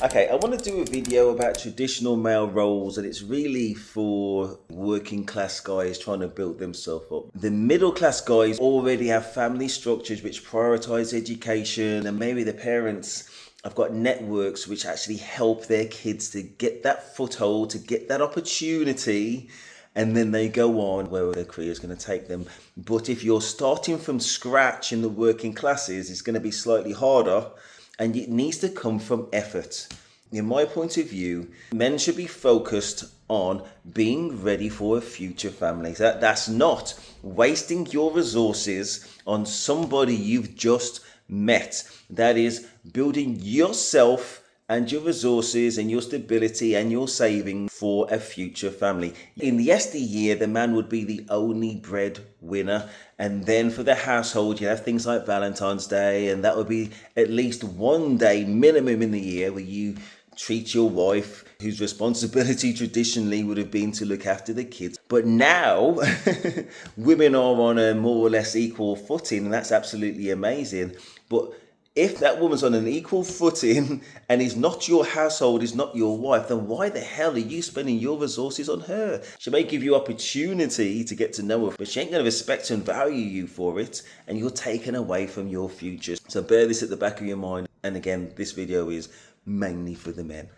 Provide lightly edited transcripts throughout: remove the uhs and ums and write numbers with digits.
Okay, I want to do a video about traditional male roles, and it's really for working class guys trying to build themselves up. The middle class guys already have family structures which prioritize education, and maybe the parents have got networks which actually help their kids to get that foothold, to get that opportunity, and then they go on where their career is going to take them. But if you're starting from scratch in the working classes, it's going to be slightly harder, and it needs to come from effort. In my point of view, men should be focused on being ready for a future family. That's not wasting your resources on somebody you've just met. That is building yourself and your resources and your stability and your saving for a future family. In the yesteryear, the man would be the only breadwinner, and then for the household, you have things like Valentine's Day, and that would be at least one day minimum in the year where you treat your wife, whose responsibility traditionally would have been to look after the kids. But now, women are on a more or less equal footing, and that's absolutely amazing. But if that woman's on an equal footing and is not your household, is not your wife, then why the hell are you spending your resources on her? She may give you opportunity to get to know her, but she ain't going to respect and value you for it, and you're taken away from your future. So bear this at the back of your mind. And again, this video is mainly for the men.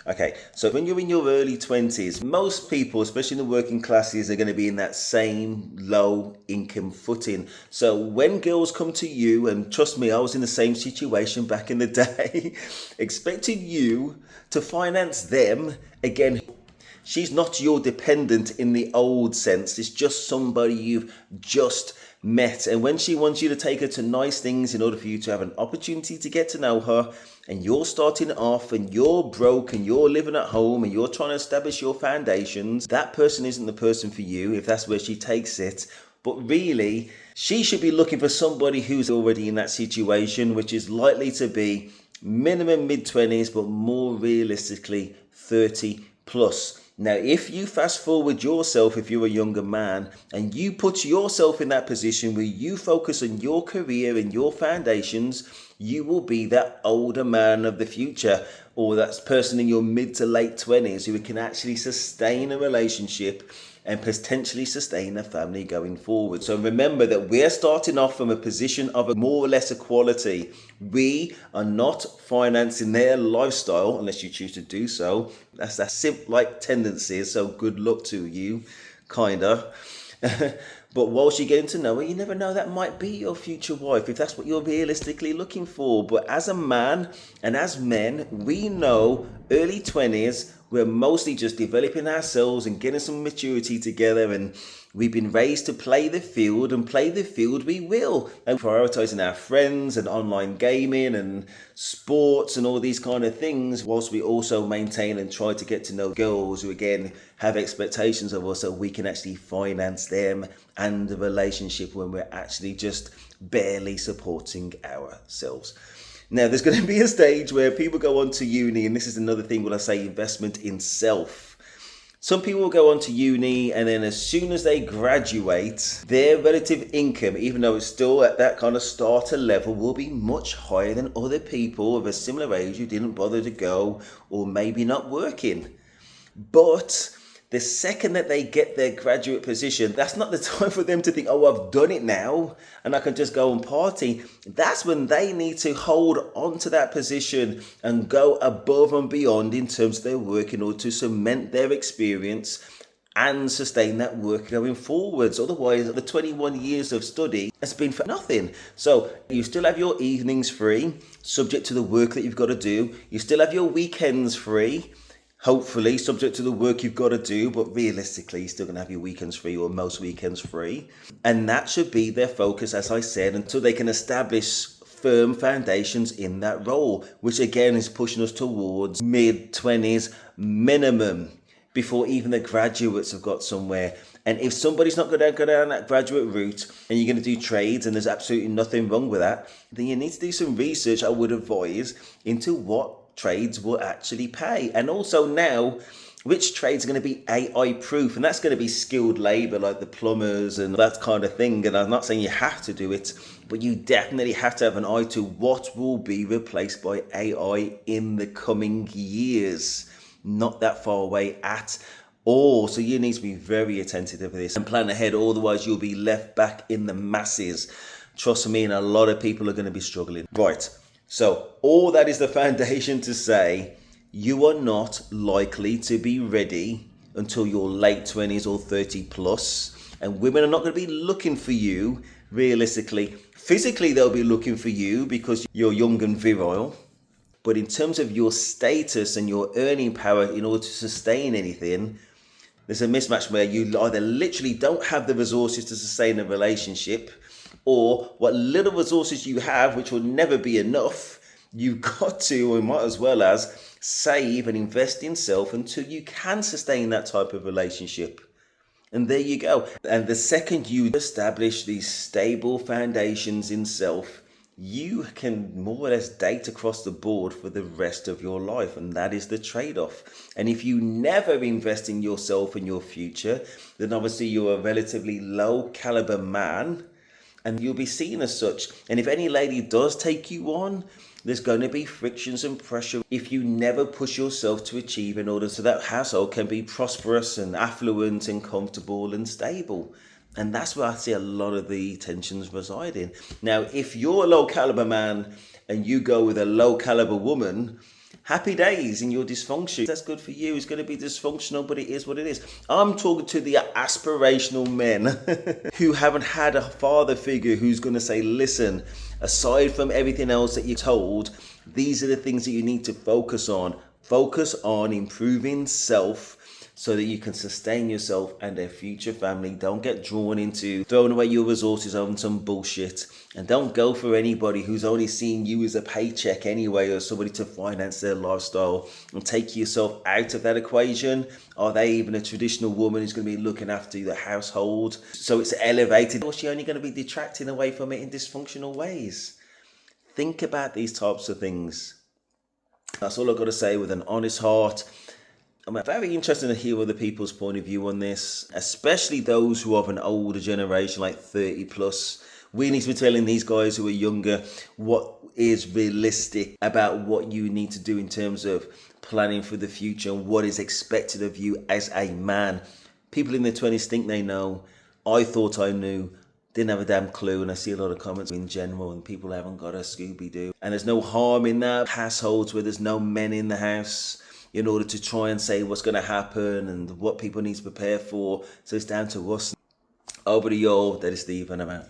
Okay, so when you're in your early 20s, most people, especially in the working classes, are going to be in that same low income footing. So when girls come to you, and trust me, I was in the same situation back in the day, expecting you to finance them, again, she's not your dependent in the old sense. It's just somebody you've just met. And when she wants you to take her to nice things in order for you to have an opportunity to get to know her, and you're starting off and you're broke and you're living at home and you're trying to establish your foundations, that person isn't the person for you if that's where she takes it. But really, she should be looking for somebody who's already in that situation, which is likely to be minimum mid-20s, but more realistically 30 plus. Now, if you fast forward yourself, if you're a younger man, and you put yourself in that position where you focus on your career and your foundations, you will be that older man of the future, or that person in your mid to late 20s who can actually sustain a relationship and potentially sustain a family going forward. So remember that we're starting off from a position of a more or less equality. We are not financing their lifestyle unless you choose to do so. That's that simp-like tendency, so good luck to you, kinda. But whilst you're getting to know her, you never know, that might be your future wife if that's what you're realistically looking for. But as a man and as men, we know early 20s, we're mostly just developing ourselves and getting some maturity together, and we've been raised to play the field, and play the field we will. And prioritizing our friends and online gaming and sports and all these kind of things, whilst we also maintain and try to get to know girls who again have expectations of us so we can actually finance them and the relationship when we're actually just barely supporting ourselves. Now, there's going to be a stage where people go on to uni, and this is another thing when I say investment in self. Some people will go on to uni, and then as soon as they graduate, their relative income, even though it's still at that kind of starter level, will be much higher than other people of a similar age who didn't bother to go, or maybe not working. But the second that they get their graduate position, that's not the time for them to think, oh, I've done it now and I can just go and party. That's when they need to hold on to that position and go above and beyond in terms of their work in order to cement their experience and sustain that work going forwards. Otherwise, the 21 years of study has been for nothing. So you still have your evenings free, subject to the work that you've got to do. You still have your weekends free, hopefully, subject to the work you've got to do, but realistically, you're still going to have your weekends free, or most weekends free. And that should be their focus, as I said, until they can establish firm foundations in that role, which again is pushing us towards mid-20s minimum before even the graduates have got somewhere. And if somebody's not going to go down that graduate route and you're going to do trades, and there's absolutely nothing wrong with that, then you need to do some research, I would advise, into what trades will actually pay. And also now, which trades are going to be AI proof, and that's going to be skilled labor like the plumbers and that kind of thing. And I'm not saying you have to do it, but you definitely have to have an eye to what will be replaced by AI in the coming years. Not that far away at all. So you need to be very attentive to this and plan ahead, otherwise you'll be left back in the masses. Trust me, and a lot of people are going to be struggling. Right, so all that is the foundation to say you are not likely to be ready until your late 20s or 30 plus, and women are not going to be looking for you realistically. Physically they'll be looking for you because you're young and virile, but in terms of your status and your earning power in order to sustain anything, there's a mismatch where you either literally don't have the resources to sustain a relationship, or what little resources you have, which will never be enough, you've got to, or might as well as, save and invest in self until you can sustain that type of relationship. And there you go. And the second you establish these stable foundations in self, you can more or less date across the board for the rest of your life. And that is the trade-off. And if you never invest in yourself and your future, then obviously you're a relatively low caliber man, and you'll be seen as such. And if any lady does take you on, there's going to be frictions and pressure if you never push yourself to achieve in order so that household can be prosperous and affluent and comfortable and stable. And that's where I see a lot of the tensions reside in. Now, if you're a low caliber man and you go with a low caliber woman, happy days in your dysfunction. That's good for you. It's going to be dysfunctional, but it is what it is. I'm talking to the aspirational men who haven't had a father figure who's going to say, listen, aside from everything else that you're told, these are the things that you need to focus on. Focus on improving self so that you can sustain yourself and a future family. Don't get drawn into throwing away your resources on some bullshit. And don't go for anybody who's only seeing you as a paycheck anyway, or somebody to finance their lifestyle. And take yourself out of that equation. Are they even a traditional woman who's going to be looking after the household? So it's elevated. Or is she only going to be detracting away from it in dysfunctional ways? Think about these types of things. That's all I've got to say with an honest heart. I'm very interested to hear other people's point of view on this, especially those who are of an older generation, like 30 plus. We need to be telling these guys who are younger what is realistic about what you need to do in terms of planning for the future and what is expected of you as a man. People in their 20s think they know. I thought I knew. Didn't have a damn clue, and I see a lot of comments in general and people haven't got a Scooby-Doo. And there's no harm in that. Households where there's no men in the house, in order to try and say what's going to happen and what people need to prepare for. So it's down to us. Over to you all. That is Steve, and I'm out.